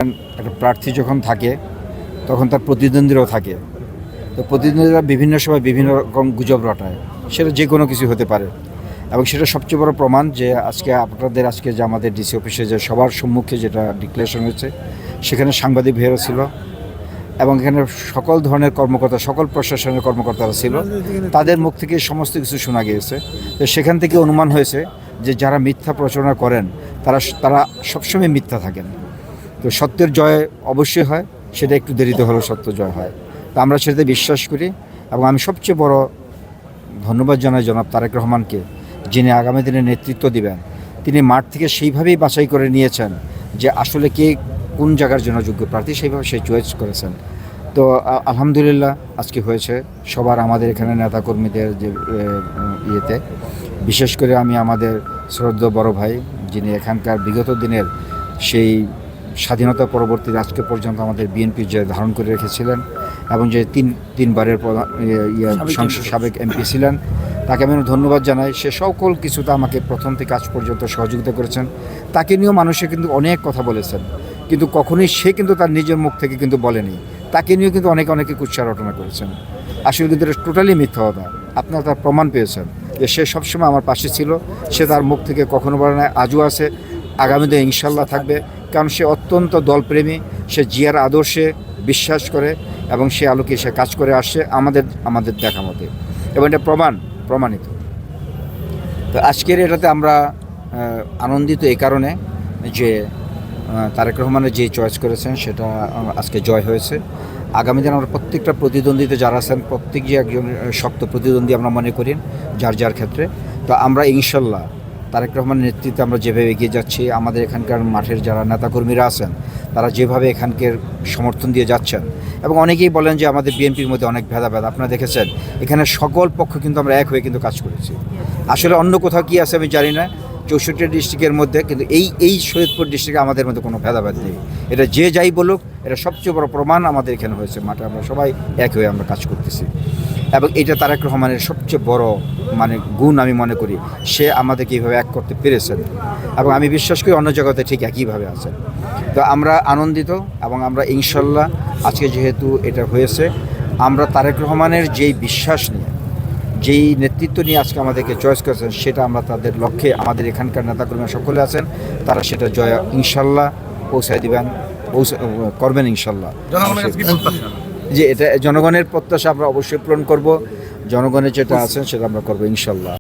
একটা প্রার্থী যখন থাকে তখন তার প্রতিদ্বন্দ্বীরাও থাকে। তো প্রতিদ্বন্দ্বীরা বিভিন্ন সময় বিভিন্ন রকম গুজব রটায়, সেটা যে কোনো কিছু হতে পারে। এবং সেটা সবচেয়ে বড় প্রমাণ যে আপনাদের যে আমাদের ডিসি অফিসে যে সবার সম্মুখে যেটা ডিক্লারেশন হয়েছে, সেখানে সাংবাদিক ভাইয়েরা ছিল এবং এখানে সকল ধরনের কর্মকর্তা, সকল প্রশাসনের কর্মকর্তারা ছিল। তাদের মুখ থেকে সমস্ত কিছু শোনা গিয়েছে। তো সেখান থেকে অনুমান হয়েছে যে যারা মিথ্যা প্রচারণা করেন তারা সবসময় মিথ্যা থাকেন। তো সত্যের জয় অবশ্যই হয়, সেটা একটু দেরিতে হলেও সত্য জয় হয়। তো আমরা সেটাতে বিশ্বাস করি এবং আমি সবচেয়ে বড় ধন্যবাদ জানাই জনাব তারেক রহমানকে, যিনি আগামী দিনে নেতৃত্ব দিবেন। তিনি মাঠ থেকে সেইভাবেই বাছাই করে নিয়েছেন যে আসলে কে কোন জায়গার জন্য যোগ্য প্রার্থী, সেইভাবে সে চয়েস করেছেন। তো আলহামদুলিল্লাহ আজকে হয়েছে সবার, আমাদের এখানে নেতাকর্মীদের যে ইয়েতে বিশেষ করে আমি আমাদের শ্রদ্ধেয় বড় ভাই, যিনি এখানকার বিগত দিনের সেই স্বাধীনতা পরবর্তী আজকে পর্যন্ত আমাদের বিএনপি যে ধারণ করে রেখেছিলেন এবং যে তিনবারের সাবেক এমপি ছিলেন, তাকে আমি ধন্যবাদ জানাই। সে সকল কিছুতে আমাকে প্রথম থেকে আজ পর্যন্ত সহযোগিতা করেছেন। তাকে নিয়েও মানুষে কিন্তু অনেক কথা বলেছেন, কিন্তু কখনোই সে কিন্তু তার নিজের মুখ থেকে কিন্তু বলেনি। তাকে নিয়েও কিন্তু অনেকে কুৎসা রটনা করেছেন। আসলে কিন্তু এটা টোটালি মিথ্যা কথা। আপনারা তার প্রমাণ পেয়েছেন যে সে সবসময় আমার পাশে ছিল। সে তার মুখ থেকে কখনো বলে না, আজও আছে, আগামীতে ইনশাল্লাহ থাকবে। কারণ সে অত্যন্ত দলপ্রেমী, সে জিয়ার আদর্শে বিশ্বাস করে এবং সে আলোকে সে কাজ করে আসছে আমাদের দেখা মতে, এবং এটা প্রমাণিত। তো আজকের এটাতে আমরা আনন্দিত এই কারণে যে তারেক রহমানের যে চয়েস করেছেন সেটা আজকে জয় হয়েছে। আগামী দিন আমরা প্রত্যেকটা প্রতিদ্বন্দ্বীতে যারা আছেন প্রত্যেক যে একজন শক্ত প্রতিদ্বন্দ্বী আমরা মনে করি যার ক্ষেত্রে। তো আমরা ইনশাল্লাহ তারেক রহমানের নেতৃত্বে আমরা যেভাবে এগিয়ে যাচ্ছি, আমাদের এখানকার মাঠের যারা নেতাকর্মীরা আছেন তারা যেভাবে এখানকার সমর্থন দিয়ে যাচ্ছেন, এবং অনেকেই বলেন যে আমাদের বিএনপির মধ্যে অনেক ভেদাভেদ। আপনারা দেখেছেন এখানে সকল পক্ষ কিন্তু আমরা এক হয়ে কিন্তু কাজ করেছি। আসলে অন্য কোথাও কী আছে আমি জানি না, 64 ডিস্ট্রিক্টের মধ্যে, কিন্তু এই শহীদপুর ডিস্ট্রিক্টে আমাদের মধ্যে কোনো ভেদাভেদ নেই। এটা যে যাই বলুক, এটা সবচেয়ে বড় প্রমাণ আমাদের এখানে হয়েছে। মাঠে আমরা সবাই এক হয়ে আমরা কাজ করতেছি, এবং এটা তারেক রহমানের সবচেয়ে বড় গুণ আমি মনে করি। সে আমাদেরকে এইভাবে এক করতে পেরেছেন এবং আমি বিশ্বাস করি অন্য জগতে ঠিক একইভাবে আছেন। তো আমরা আনন্দিত এবং আমরা ইনশাল্লাহ আজকে যেহেতু এটা হয়েছে, আমরা তারেক রহমানের যেই বিশ্বাস নিয়ে, যেই নেতৃত্ব নিয়ে আজকে আমাদেরকে চয়েস করেছেন, সেটা আমরা তাদের লক্ষ্যে, আমাদের এখানকার নেতাকর্মী সকলে আছেন, তারা সেটা জয় ইনশাল্লাহ পৌঁছায় দিবেন, করবেন ইনশাল্লাহ। যে এটা জনগণের প্রত্যাশা আমরা অবশ্যই পূরণ করব। জনগণের যেটা আছেন সেটা আমরা করবো ইনশাল্লাহ।